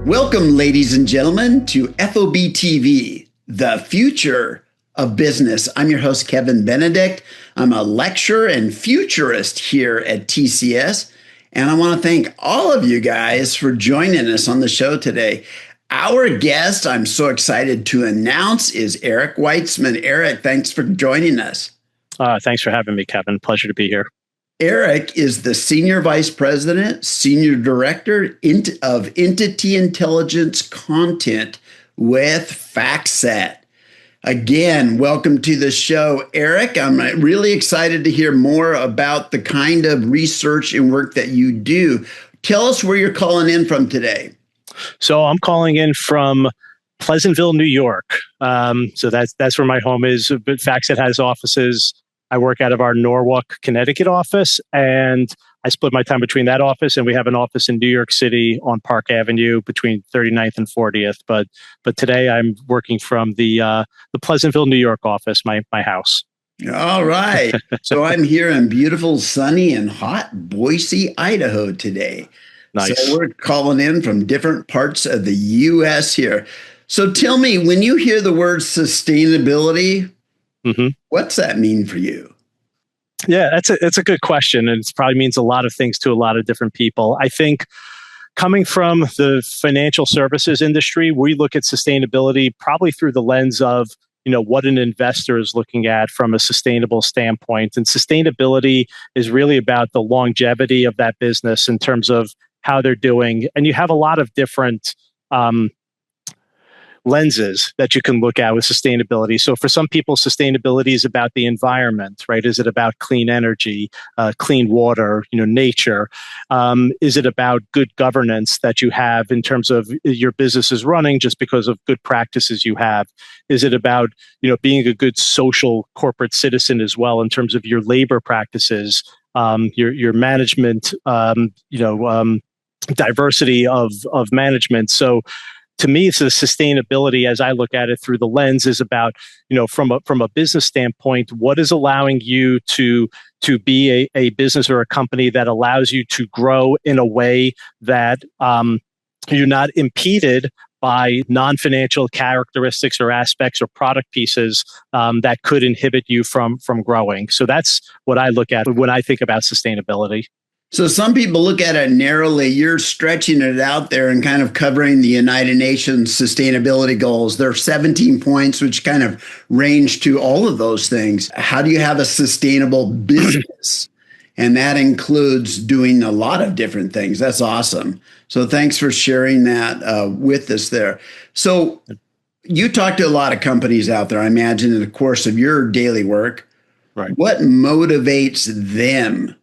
Welcome, ladies and gentlemen, to FOBtv, the future of business. I'm your host, Kevin Benedict. I'm a lecturer and futurist here at TCS, and I want to thank all of you guys for joining us on the show today. Our guest, I'm so excited to announce, is Eric Weitzman. Eric, thanks for joining us. Thanks for having me, Kevin. Pleasure to be here. Eric is the Senior Vice President, Senior Director of Entity Intelligence Content with FactSet. Again, welcome to the show, Eric. I'm really excited to hear more about the kind of research and work that you do. Tell us where you're calling in from today. So I'm calling in from Pleasantville, New York. So that's where my home is. But FactSet has offices. I work out of our Norwalk, Connecticut office, and I split my time between that office, and we have an office in New York City on Park Avenue between 39th and 40th. But today I'm working from the Pleasantville, New York office, my house. All right. So I'm here in beautiful, sunny, and hot Boise, Idaho today. Nice. So we're calling in from different parts of the U.S. here. So tell me, when you hear the word sustainability, what's that mean for you? Yeah, it's a good question, and it probably means a lot of things to a lot of different people. I think coming from the financial services industry, we look at sustainability probably through the lens of what an investor is looking at from a sustainable standpoint. And sustainability is really about the longevity of that business in terms of how they're doing. And you have a lot of different lenses that you can look at with sustainability. So for some people, sustainability is about the environment, right? Is it about clean energy, clean water, nature? Is it about good governance that you have in terms of your business is running just because of good practices you have? Is it about, being a good social corporate citizen as well in terms of your labor practices, your management, diversity of management? So to me, it's the sustainability as I look at it through the lens is about, from a business standpoint, what is allowing you to be a business or a company that allows you to grow in a way that you're not impeded by non-financial characteristics or aspects or product pieces that could inhibit you from growing. So that's what I look at when I think about sustainability. So some people look at it narrowly. You're stretching it out there and kind of covering the United Nations sustainability goals. There are 17 points, which kind of range to all of those things. How do you have a sustainable business? And that includes doing a lot of different things. That's awesome. So thanks for sharing that with us there. So you talk to a lot of companies out there, I imagine, in the course of your daily work. Right. What motivates them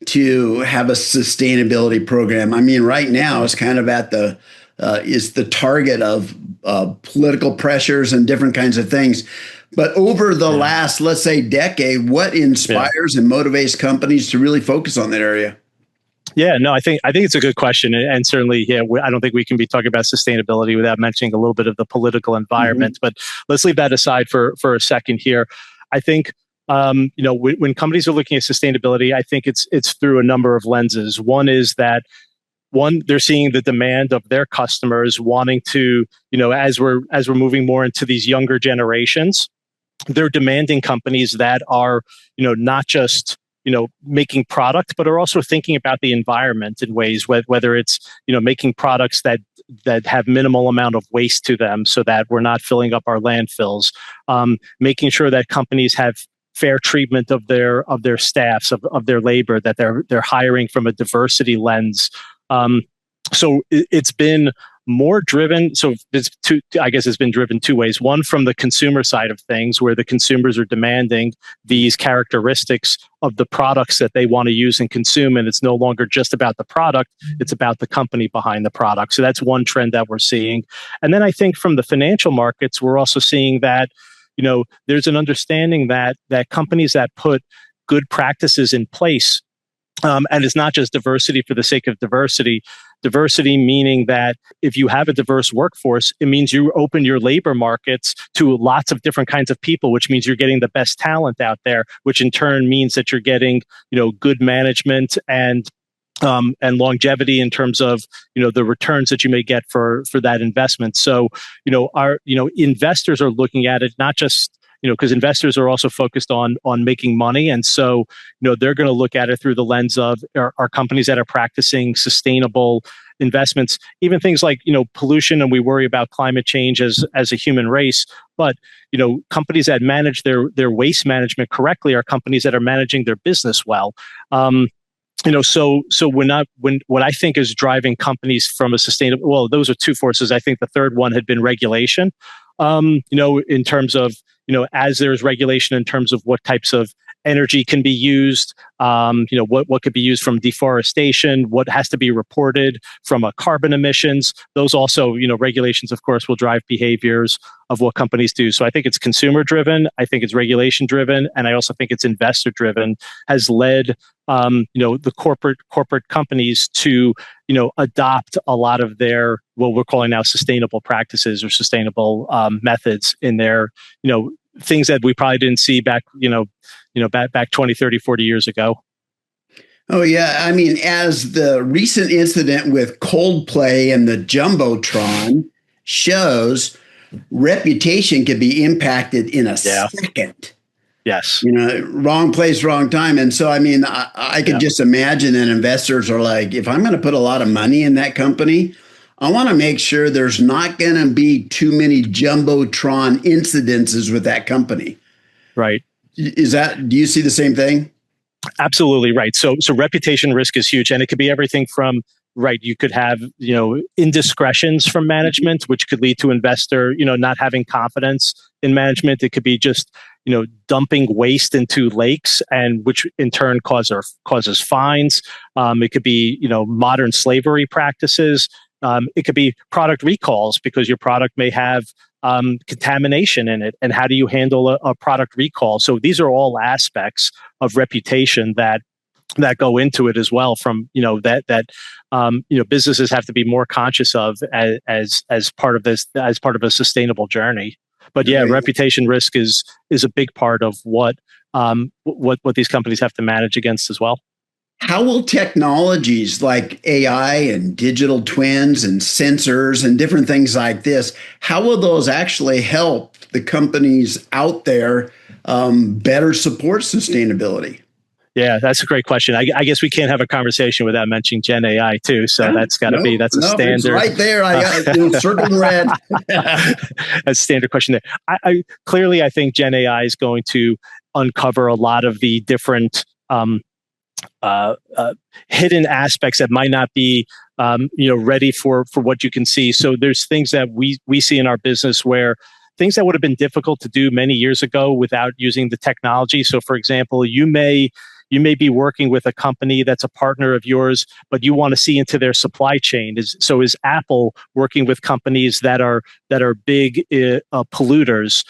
to have a sustainability program? I mean, right now it's kind of at is the target of political pressures and different kinds of things. But over the last, let's say, decade, what inspires and motivates companies to really focus on that area? Yeah, no, I think it's a good question, and certainly, I don't think we can be talking about sustainability without mentioning a little bit of the political environment. But let's leave that aside for a second here. I think when companies are looking at sustainability, I think it's through a number of lenses. One is that they're seeing the demand of their customers wanting to, as we're moving more into these younger generations, they're demanding companies that are, not just making product, but are also thinking about the environment in ways, whether it's making products that have minimal amount of waste to them, so that we're not filling up our landfills, making sure that companies have fair treatment of their staffs, of their labor, that they're hiring from a diversity lens. So it's been more driven. So it's been driven two ways. One, from the consumer side of things, where the consumers are demanding these characteristics of the products that they want to use and consume. And it's no longer just about the product, it's about the company behind the product. So that's one trend that we're seeing. And then I think from the financial markets, we're also seeing that, there's an understanding that companies that put good practices in place And it's not just diversity for the sake of diversity. Diversity meaning that if you have a diverse workforce, it means you open your labor markets to lots of different kinds of people, which means you're getting the best talent out there, which in turn means that you're getting, good management and longevity in terms of the returns that you may get for that investment. So our investors are looking at it not just because investors are also focused on making money, and so they're going to look at it through the lens of are companies that are practicing sustainable investments, even things like pollution, and we worry about climate change as a human race. But companies that manage their waste management correctly are companies that are managing their business well. So when what I think is driving companies from a sustainable, well, those are two forces. I think the third one had been regulation. In terms of as there's regulation in terms of what types of energy can be used, what could be used from deforestation, what has to be reported from carbon emissions. Those also, regulations, of course, will drive behaviors of what companies do. So I think it's consumer driven. I think it's regulation driven. And I also think it's investor driven, has led, the corporate companies to, adopt a lot of their, what we're calling now sustainable practices or sustainable methods in their, things that we probably didn't see back 20, 30, 40 years ago. Oh, yeah. I mean, as the recent incident with Coldplay and the Jumbotron shows, reputation can be impacted in a second. Yes. Wrong place, wrong time. And so, I mean, I could just imagine that investors are like, if I'm going to put a lot of money in that company, I want to make sure there's not going to be too many Jumbotron incidences with that company. Right. Do you see the same thing? Absolutely right. So reputation risk is huge, and it could be everything from, right, you could have, indiscretions from management, which could lead to investor, not having confidence in management. It could be just, dumping waste into lakes, and which in turn causes fines. It could be, modern slavery practices. It could be product recalls because your product may have contamination in it. And how do you handle a product recall? So these are all aspects of reputation that go into it as well. From businesses have to be more conscious of as part of this, as part of a sustainable journey. But yeah, reputation risk is a big part of what these companies have to manage against as well. How will technologies like AI and digital twins and sensors and different things like this, how will those actually help the companies out there better support sustacirsustainability? Yeah, that's a great question. I guess we can't have a conversation without mentioning Gen AI too. So that's got to be, that's a standard. It's right there. I got circled in red. That's a standard question there. I clearly, I think Gen AI is going to uncover a lot of the different hidden aspects that might not be ready for what you can see. So there's things that we see in our business where things that would have been difficult to do many years ago without using the technology. So for example, you may be working with a company that's a partner of yours, but you want to see into their supply chain. Is Apple working with companies that are big polluters,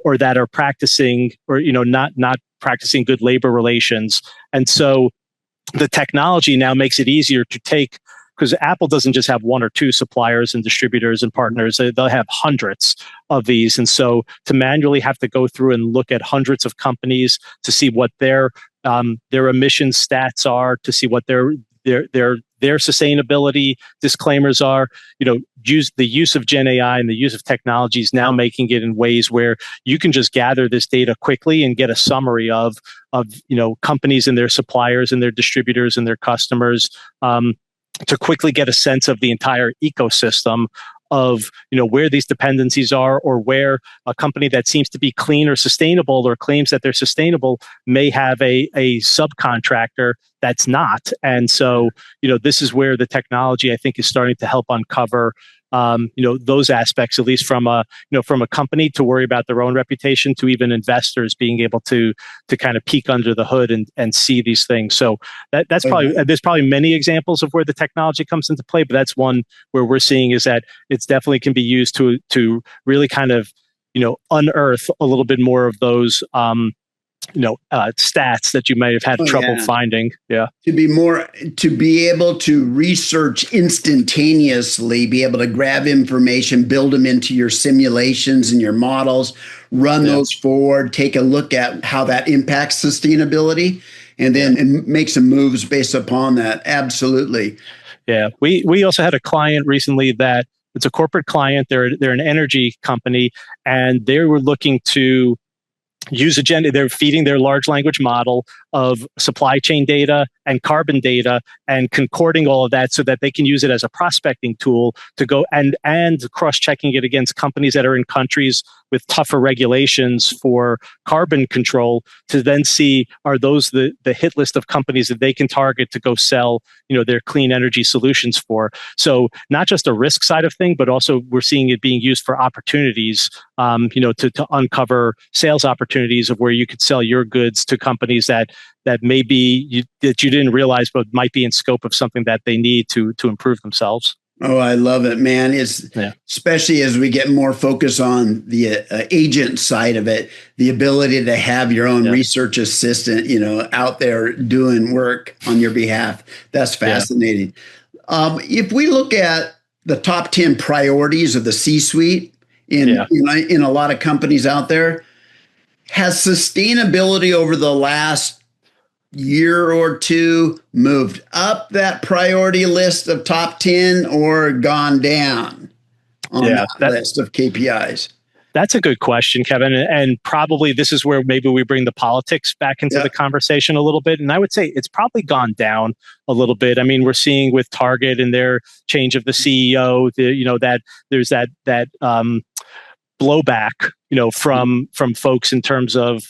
or that are practicing, or not practicing good labor relations? And so the technology now makes it easier to take, because Apple doesn't just have one or two suppliers and distributors and partners, they'll have hundreds of these. And so to manually have to go through and look at hundreds of companies to see what their emission stats are, to see what their sustainability disclaimers are, use the use of Gen AI and the use of technology is now making it in ways where you can just gather this data quickly and get a summary of companies and their suppliers and their distributors and their customers, to quickly get a sense of the entire ecosystem of where these dependencies are, or where a company that seems to be clean or sustainable or claims that they're sustainable may have a subcontractor that's not. And so this is where the technology, I think, is starting to help uncover those aspects, at least from a company to worry about their own reputation, to even investors being able to kind of peek under the hood and see these things. So that's probably, there's probably many examples of where the technology comes into play, but that's one where we're seeing is that it's definitely can be used to really kind of unearth a little bit more of those stats that you might have had trouble finding. Yeah. To be able to research instantaneously, be able to grab information, build them into your simulations and your models, run those forward, take a look at how that impacts sustainability, and then make some moves based upon that. Absolutely. Yeah. We also had a client recently that it's a corporate client. They're an energy company, and they were looking to use agenda. They're feeding their large language model of supply chain data and carbon data and concording all of that so that they can use it as a prospecting tool to go and cross-checking it against companies that are in countries with tougher regulations for carbon control to then see, are those the hit list of companies that they can target to go sell, their clean energy solutions for. So not just a risk side of thing, but also we're seeing it being used for opportunities, to uncover sales opportunities of where you could sell your goods to companies that maybe that you didn't realize, but might be in scope of something that they need to improve themselves. Oh, I love it, man. Especially as we get more focus on the agent side of it, the ability to have your own research assistant, out there doing work on your behalf. That's fascinating. If we look at the top 10 priorities of the C-suite in a lot of companies out there, has sustainability over the last year or two moved up that priority list of top 10 or gone down on that list of KPIs? That's a good question, Kevin. And probably this is where maybe we bring the politics back into the conversation a little bit. And I would say it's probably gone down a little bit. I mean, we're seeing with Target and their change of the CEO, that there's that blowback, from folks in terms of,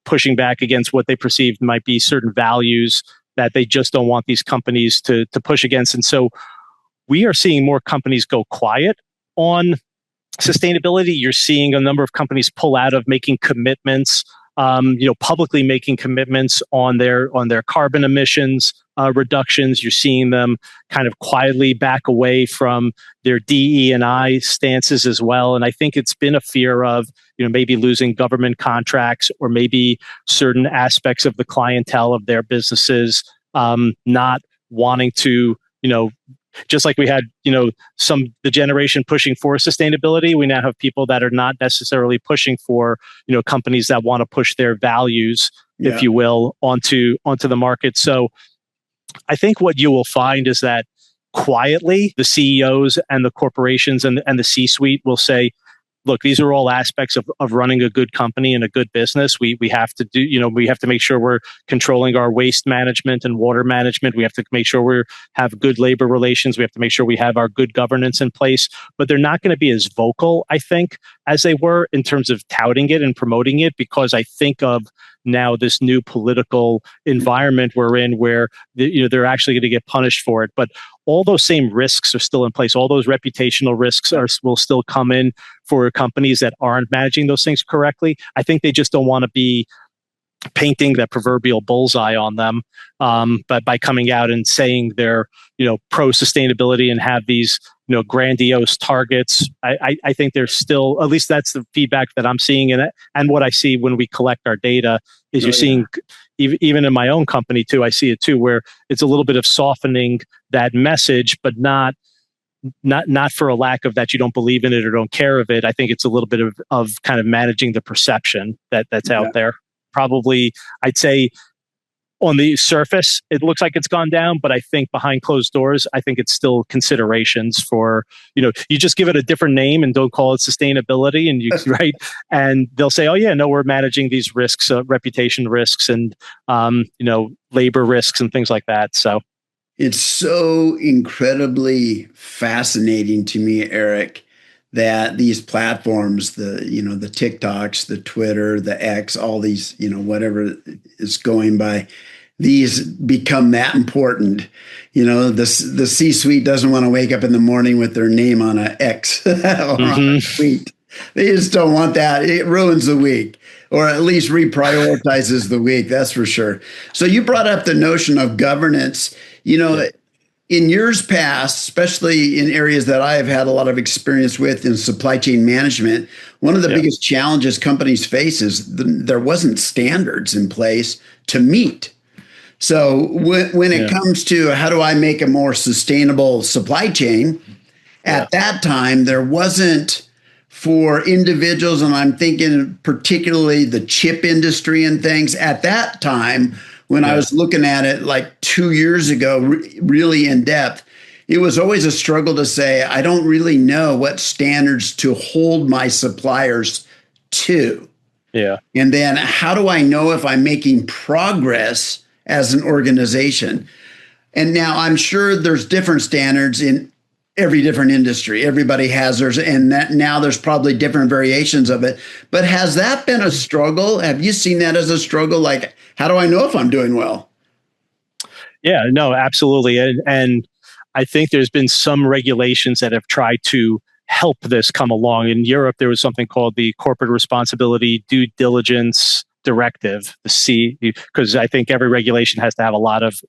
pushing back against what they perceive might be certain values that they just don't want these companies to push against. And so we are seeing more companies go quiet on sustainability. You're seeing a number of companies pull out of making commitments, publicly making commitments on their carbon emissions reductions. You're seeing them kind of quietly back away from their DE&I stances as well. And I think it's been a fear of, maybe losing government contracts or maybe certain aspects of the clientele of their businesses not wanting to, just like we had, the generation pushing for sustainability, we now have people that are not necessarily pushing for, companies that want to push their values, if you will, onto the market. So I think what you will find is that quietly the CEOs and the corporations and the C-suite will say, look, these are all aspects of running a good company and a good business. We have to do, we have to make sure we're controlling our waste management and water management. We have to make sure we have good labor relations. We have to make sure we have our good governance in place. But they're not going to be as vocal, I think, as they were in terms of touting it and promoting it, because I think of now this new political environment we're in where they're actually going to get punished for it. But all those same risks are still in place. All those reputational risks will still come in for companies that aren't managing those things correctly. I think they just don't want to be painting that proverbial bullseye on them, but by coming out and saying they're pro sustainability and have these grandiose targets. I think there's still, at least that's the feedback that I'm seeing, and what I see when we collect our data is you're seeing, even in my own company too, I see it too, where it's a little bit of softening that message, but not for a lack of that you don't believe in it or don't care of it. I think it's a little bit of kind of managing the perception that's out there. Probably, I'd say on the surface, it looks like it's gone down, but I think behind closed doors, I think it's still considerations for, you just give it a different name and don't call it sustainability, and right. And they'll say, oh yeah, no, we're managing these risks, reputation risks and, labor risks and things like that. So it's so incredibly fascinating to me, Eric, that these platforms, the TikToks, the Twitter, the X, all these, whatever is going by, these become that important. The C-suite doesn't want to wake up in the morning with their name on an X or on a tweet. They just don't want that. It ruins the week, or at least reprioritizes the week. That's for sure. So you brought up the notion of governance. in years past, especially in areas that I have had a lot of experience with in supply chain management, one of the biggest challenges companies face is there wasn't standards in place to meet. So when it comes to how do I make a more sustainable supply chain, at that time, there wasn't for individuals, and I'm thinking particularly the chip industry and things at that time, when I was looking at it like 2 years ago, really in depth, it was always a struggle to say, I don't really know what standards to hold my suppliers to. Yeah. And then how do I know if I'm making progress as an organization? And now I'm sure there's different standards in every different industry. Everybody has theirs, and now there's probably different variations of it. But has that been a struggle? Have you seen that as a struggle? Like, how do I know if I'm doing well? Yeah, no, absolutely. And I think there's been some regulations that have tried to help this come along. In Europe, there was something called the Corporate Responsibility Due Diligence Directive, the C, because I think every regulation has to have a lot of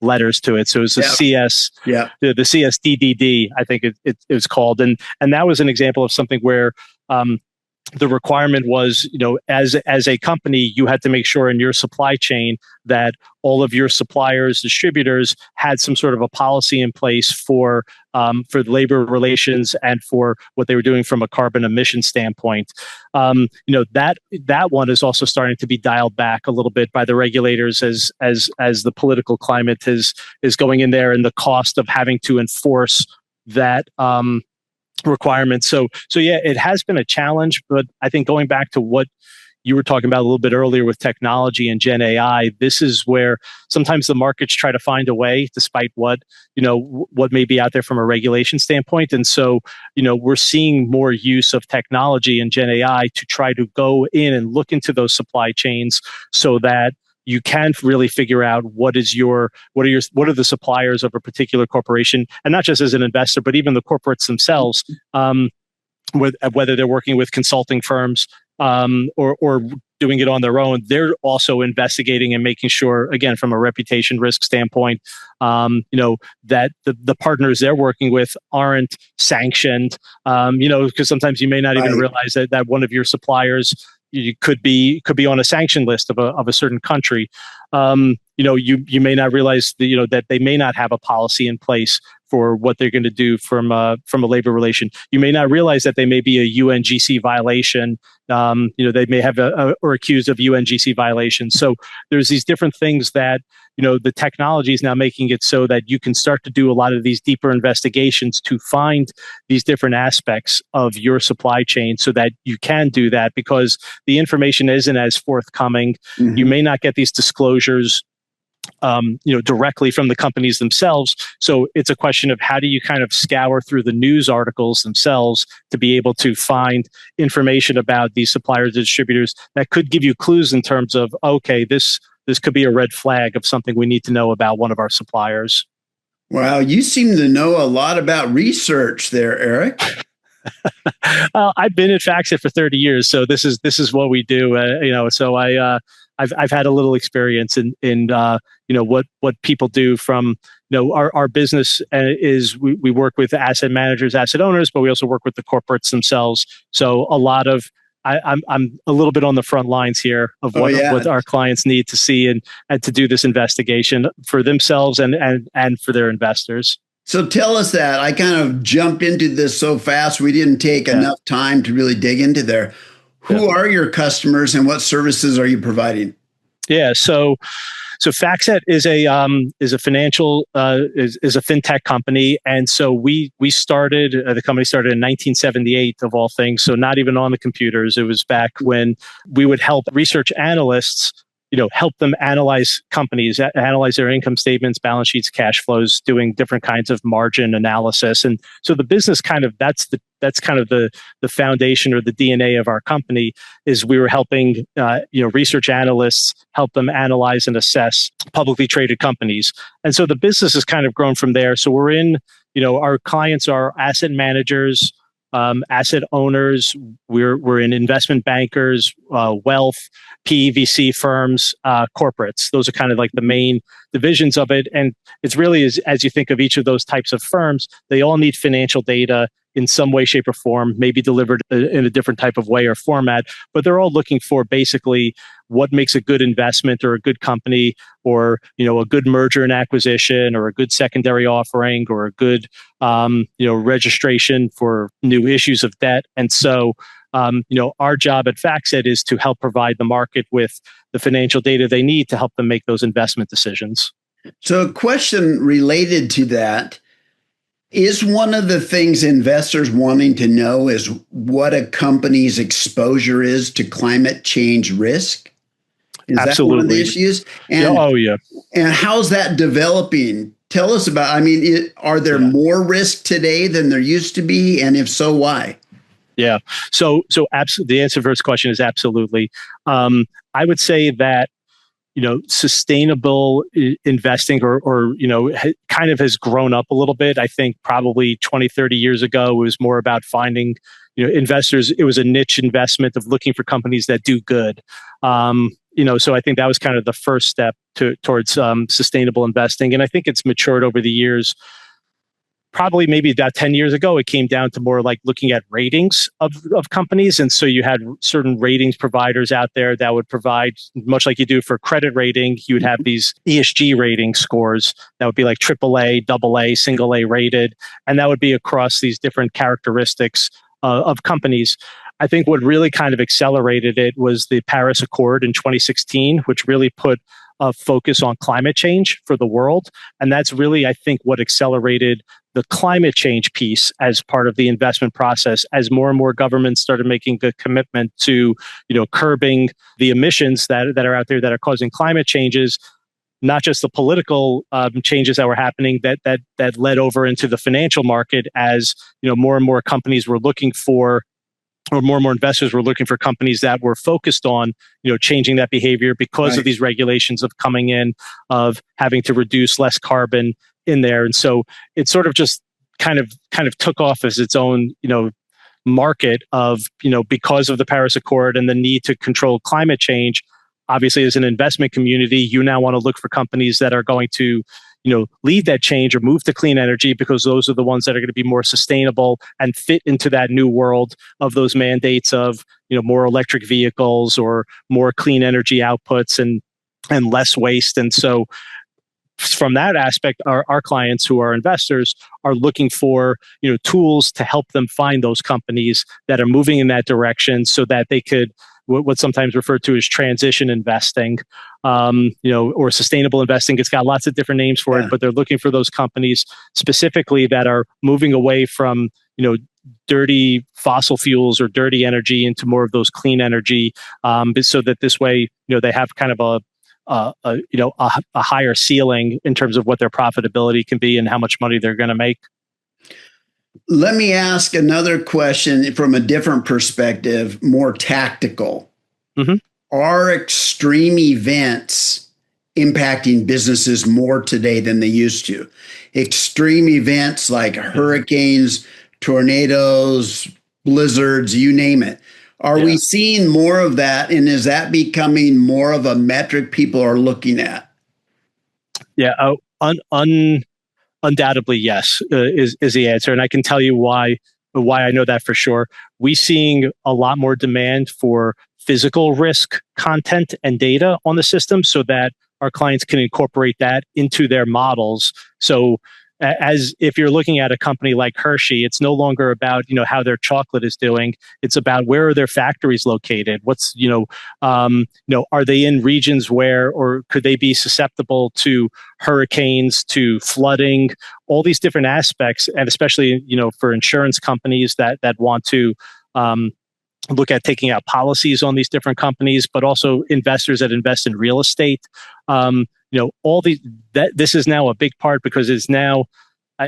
letters to it. So it's the CS, the CSDDD, I think it was called, and that was an example of something where the requirement was, as a company, you had to make sure in your supply chain that all of your suppliers, distributors had some sort of a policy in place for labor relations and for what they were doing from a carbon emission standpoint. That one is also starting to be dialed back a little bit by the regulators as the political climate is going in there, and the cost of having to enforce that requirements. So yeah, it has been a challenge, but I think going back to what you were talking about a little bit earlier with technology and Gen AI, this is where sometimes the markets try to find a way, despite what may be out there from a regulation standpoint. And so, we're seeing more use of technology and Gen AI to try to go in and look into those supply chains so that you can really figure out what are the suppliers of a particular corporation, and not just as an investor, but even the corporates themselves, whether they're working with consulting firms or doing it on their own. They're also investigating and making sure, again, from a reputation risk standpoint, that the partners they're working with aren't sanctioned, because sometimes you may not even realize that one of your suppliers you could be on a sanction list of a certain country. You may not realize that they may not have a policy in place for what they're going to do from a labor relation. You may not realize that they may be a UNGC violation. They may have or accused of UNGC violations. So there's these different things that the technology is now making it so that you can start to do a lot of these deeper investigations to find these different aspects of your supply chain so that you can do that, because the information isn't as forthcoming. Mm-hmm. You may not get these disclosures directly from the companies themselves. So it's a question of how do you kind of scour through the news articles themselves to be able to find information about these suppliers and distributors that could give you clues in terms of, okay, this could be a red flag of something we need to know about one of our suppliers. Wow, you seem to know a lot about research there, Eric. I've been at FactSet for 30 years, so this is what we do. So I've had a little experience in what people do from our business is we work with asset managers, asset owners, but we also work with the corporates themselves. So a lot of I'm a little bit on the front lines here of what our clients need to see and to do this investigation for themselves and for their investors. So tell us that. I kind of jumped into this so fast, we didn't take enough time to really dig into there. Who are your customers and what services are you providing? Yeah, so FactSet is a financial is a fintech company, and so we started the company started in 1978 of all things. So not even on the computers. It was back when we would help research analysts, help them analyze companies, analyze their income statements, balance sheets, cash flows, doing different kinds of margin analysis. And so the business that's kind of the foundation or the DNA of our company is we were helping research analysts help them analyze and assess publicly traded companies. And so the business has kind of grown from there. So we're in, our clients are asset managers, asset owners, we're in investment bankers, wealth, PVC firms, corporates. Those are kind of like the main divisions of it. And it's really, as you think of each of those types of firms, they all need financial data in some way, shape, or form, maybe delivered in a different type of way or format, but they're all looking for basically what makes a good investment or a good company, or a good merger and acquisition, or a good secondary offering, or a good registration for new issues of debt. And so our job at FactSet is to help provide the market with the financial data they need to help them make those investment decisions. So a question related to that is, one of the things investors wanting to know is what a company's exposure is to climate change risk. Is Absolutely. that one of the issues? And, And how's that developing? Tell us about, are there more risk today than there used to be? And if so, why? Yeah. So the answer to the first question is absolutely. I would say that, sustainable investing or kind of has grown up a little bit. I think probably 20, 30 years ago, it was more about finding, investors. It was a niche investment of looking for companies that do good. So I think that was kind of the first step towards sustainable investing. And I think it's matured over the years. Probably maybe about 10 years ago, it came down to more like looking at ratings of companies. And so you had certain ratings providers out there that would provide, much like you do for credit rating, you would have these ESG rating scores that would be like AAA, AA, single A rated. And that would be across these different characteristics of companies. I think what really kind of accelerated it was the Paris Accord in 2016, which really put a focus on climate change for the world. And that's really, I think, what accelerated the climate change piece as part of the investment process, as more and more governments started making a commitment to, curbing the emissions that are out there that are causing climate changes. Not just the political changes that were happening that led over into the financial market, as more and more companies were looking for, or more and more investors were looking for companies that were focused on, changing that behavior because of these regulations of coming in, of having to reduce less carbon in there. And so it sort of just kind of took off as its own, market of, because of the Paris Accord and the need to control climate change. Obviously, as an investment community, you now want to look for companies that are going to, lead that change or move to clean energy, because those are the ones that are going to be more sustainable and fit into that new world of those mandates of, more electric vehicles or more clean energy outputs and less waste. And so from that aspect, our clients who are investors are looking for, tools to help them find those companies that are moving in that direction, so that they could, what's sometimes referred to as transition investing, or sustainable investing. It's got lots of different names for it, but they're looking for those companies specifically that are moving away from, dirty fossil fuels or dirty energy into more of those clean energy, so that this way, they have kind of a higher ceiling in terms of what their profitability can be and how much money they're going to make. Let me ask another question from a different perspective, more tactical. Mm-hmm. Are extreme events impacting businesses more today than they used to? Extreme events like hurricanes, tornadoes, blizzards, you name it. Are we seeing more of that? And is that becoming more of a metric people are looking at? Yeah, undoubtedly, yes, is the answer. And I can tell you why I know that for sure. We're seeing a lot more demand for physical risk content and data on the system, so that our clients can incorporate that into their models. So as if you're looking at a company like Hershey, it's no longer about, how their chocolate is doing. It's about where are their factories located? What's, are they in regions where, or could they be susceptible to hurricanes, to flooding, all these different aspects. And especially, for insurance companies that want to, look at taking out policies on these different companies, but also investors that invest in real estate. All these, this is now a big part, because it's now,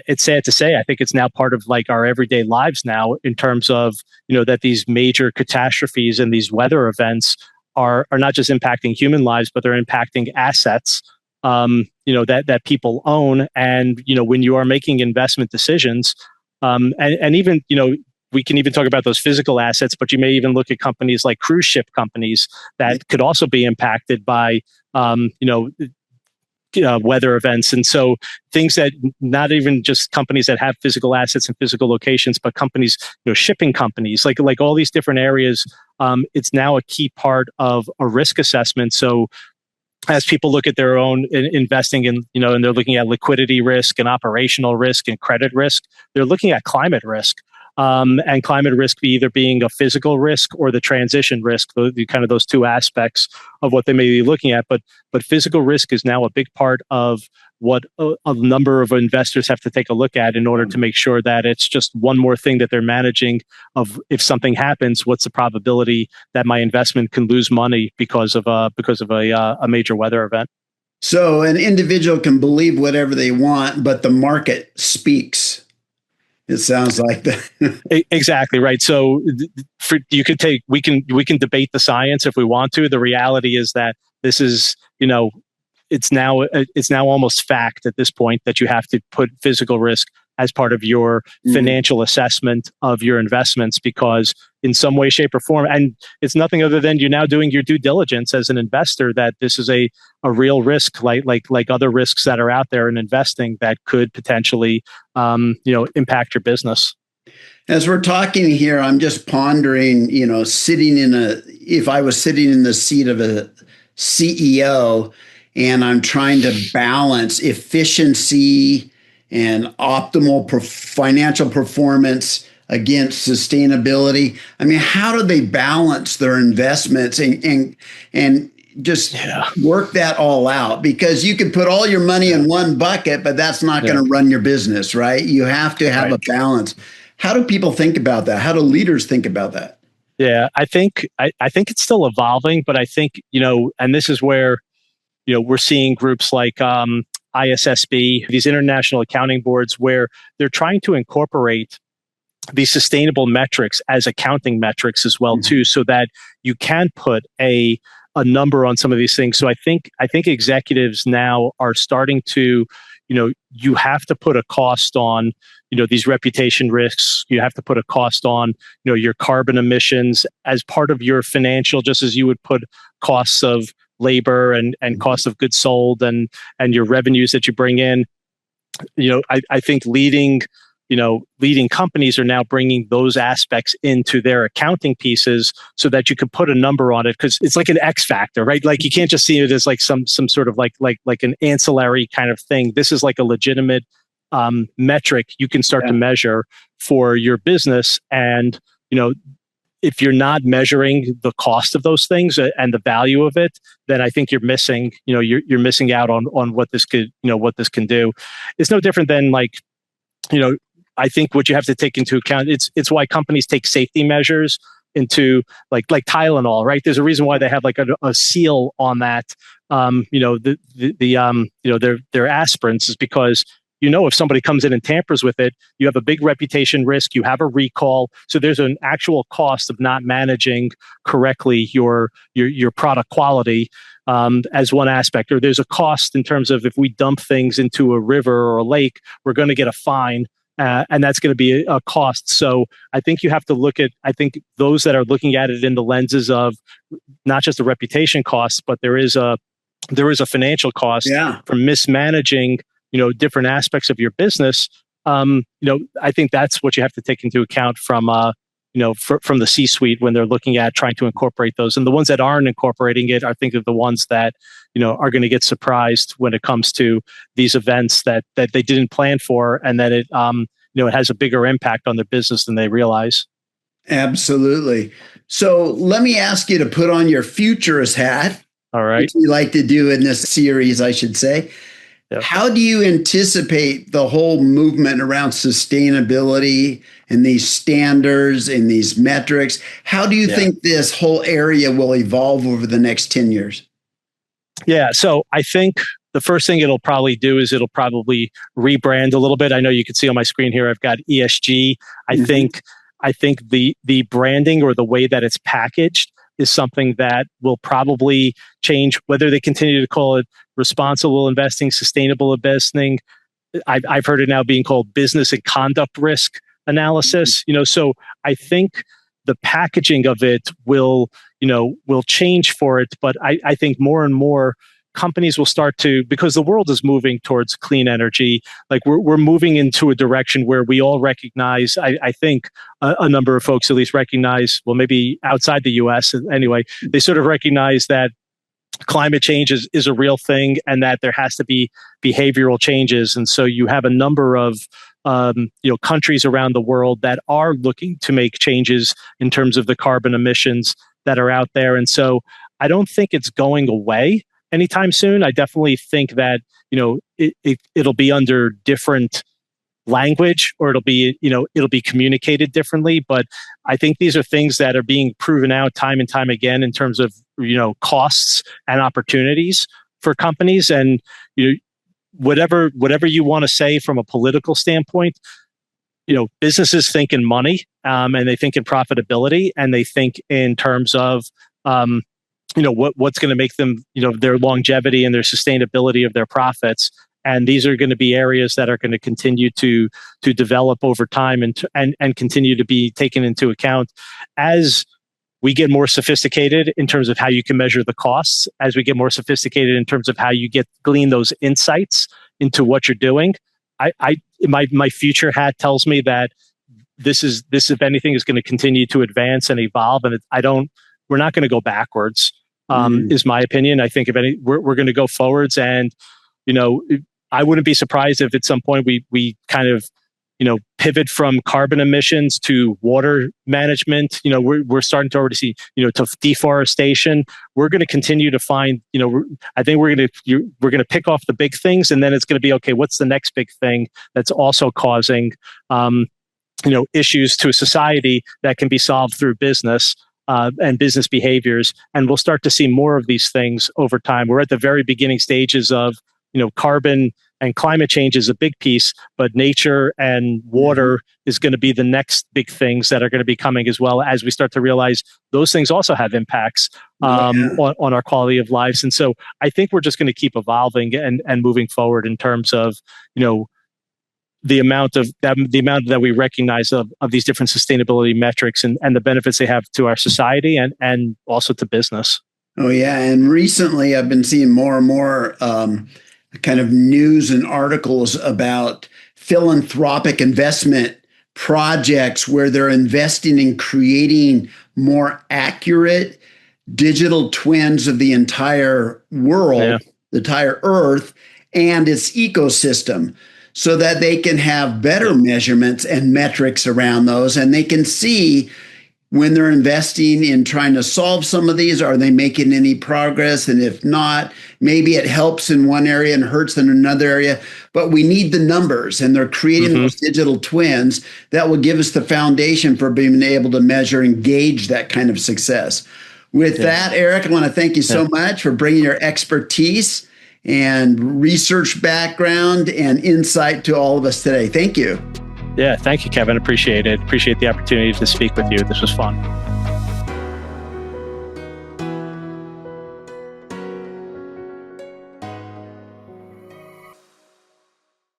it's sad to say, I think it's now part of like our everyday lives now, in terms of, that these major catastrophes and these weather events are not just impacting human lives, but they're impacting assets, that people own. And, when you are making investment decisions, and even, we can even talk about those physical assets, but you may even look at companies like cruise ship companies that could also be impacted by, weather events. And so things that not even just companies that have physical assets and physical locations, but companies, shipping companies, like all these different areas, it's now a key part of a risk assessment. So as people look at their own investing in, and they're looking at liquidity risk and operational risk and credit risk, they're looking at climate risk. And climate risk either being a physical risk or the transition risk, kind of those two aspects of what they may be looking at. But physical risk is now a big part of what a number of investors have to take a look at in order to make sure that it's just one more thing that they're managing of if something happens, what's the probability that my investment can lose money because of a major weather event. So an individual can believe whatever they want, but the market speaks. It sounds like that. Exactly right. So we can debate the science if we want to. The reality is that this is, it's now almost fact at this point that you have to put physical risk as part of your financial assessment of your investments, because in some way, shape, or form, and it's nothing other than you're now doing your due diligence as an investor that this is a real risk, like other risks that are out there in investing that could potentially, impact your business. As we're talking here, I'm just pondering, if I was sitting in the seat of a CEO and I'm trying to balance efficiency and optimal financial performance against sustainability. I mean, how do they balance their investments and just work that all out? Because you could put all your money in one bucket, but that's not going to run your business, right? You have to have a balance. How do people think about that? How do leaders think about that? Yeah, I think it's still evolving, but I think, and this is where, we're seeing groups like ISSB, these international accounting boards, where they're trying to incorporate these sustainable metrics as accounting metrics as well, too, so that you can put a number on some of these things. So I think executives now are starting to, you have to put a cost on, these reputation risks. You have to put a cost on, your carbon emissions as part of your financial, just as you would put costs of labor and cost of goods sold and your revenues that you bring in. I think leading companies are now bringing those aspects into their accounting pieces so that you can put a number on it, because it's like an X factor, right? Like you can't just see it as like some sort of like an ancillary kind of thing. This is like a legitimate metric you can start to measure for your business. And, if you're not measuring the cost of those things and the value of it, then I think you're missing, you're missing out on what this could, what this can do. It's no different than I think what you have to take into account, it's why companies take safety measures into like Tylenol, right? There's a reason why they have like a seal on that. Their aspirins is because, if somebody comes in and tampers with it, you have a big reputation risk, you have a recall. So there's an actual cost of not managing correctly your product quality as one aspect. Or there's a cost in terms of if we dump things into a river or a lake, we're going to get a fine. And that's going to be a cost. So I think you have to look at, those that are looking at it in the lenses of not just the reputation costs, but there is a financial cost for mismanaging, different aspects of your business. I think that's what you have to take into account from the C-suite when they're looking at trying to incorporate those. And the ones that aren't incorporating it, I think, are the ones that, are going to get surprised when it comes to these events that they didn't plan for, and that it has a bigger impact on their business than they realize. Absolutely. So let me ask you to put on your futurist hat. All right. Which we like to do in this series, I should say. Yep. How do you anticipate the whole movement around sustainability and these standards and these metrics? How do you think this whole area will evolve over the next 10 years? Yeah, so I think the first thing it'll probably do is it'll probably rebrand a little bit. I know you can see on my screen here, I've got ESG. I think the branding or the way that it's packaged is something that will probably change, whether they continue to call it responsible investing, sustainable investing. I've heard it now being called business and conduct risk. analysis. So I think the packaging of it will change for it. But I think more and more companies will start to, because the world is moving towards clean energy, like we're moving into a direction where we all recognize, I think a number of folks at least recognize, well, maybe outside the US anyway, they sort of recognize that climate change is a real thing and that there has to be behavioral changes. And so you have a number of countries around the world that are looking to make changes in terms of the carbon emissions that are out there. And so I don't think it's going away anytime soon. I definitely think that, it'll be under different language, or it'll be communicated differently. But I think these are things that are being proven out time and time again in terms of, costs and opportunities for companies. And, whatever you want to say from a political standpoint, businesses think in money, and they think in profitability, and they think in terms of, what's going to make them, their longevity and their sustainability of their profits. And these are going to be areas that are going to continue to develop over time and continue to be taken into account as we get more sophisticated in terms of how you can measure the costs, as we get more sophisticated in terms of how you glean those insights into what you're doing. My future hat tells me that this, if anything, is going to continue to advance and evolve. And we're not going to go backwards, is my opinion. I think we're going to go forwards. And, I wouldn't be surprised if at some point we kind of, pivot from carbon emissions to water management. We're starting to already see, to deforestation. We're going to continue to find, I think we're going to pick off the big things, and then it's going to be, okay, what's the next big thing that's also causing, issues to a society that can be solved through business and business behaviors. And we'll start to see more of these things over time. We're at the very beginning stages of, carbon and climate change is a big piece, but nature and water is going to be the next big things that are going to be coming, as well, as we start to realize those things also have impacts on our quality of lives. And so I think we're just going to keep evolving and moving forward in terms of, the amount that we recognize of these different sustainability metrics and the benefits they have to our society and also to business. Oh, yeah. And recently I've been seeing more and more kind of news and articles about philanthropic investment projects where they're investing in creating more accurate digital twins of the entire world, the entire Earth, and its ecosystem, so that they can have better measurements and metrics around those. And they can see when they're investing in trying to solve some of these, are they making any progress? And if not, maybe it helps in one area and hurts in another area. But we need the numbers, and they're creating those digital twins that will give us the foundation for being able to measure and gauge that kind of success. With that, Eric, I want to thank you so much for bringing your expertise and research background and insight to all of us today. Thank you. Yeah, thank you, Kevin. Appreciate it. Appreciate the opportunity to speak with you. This was fun.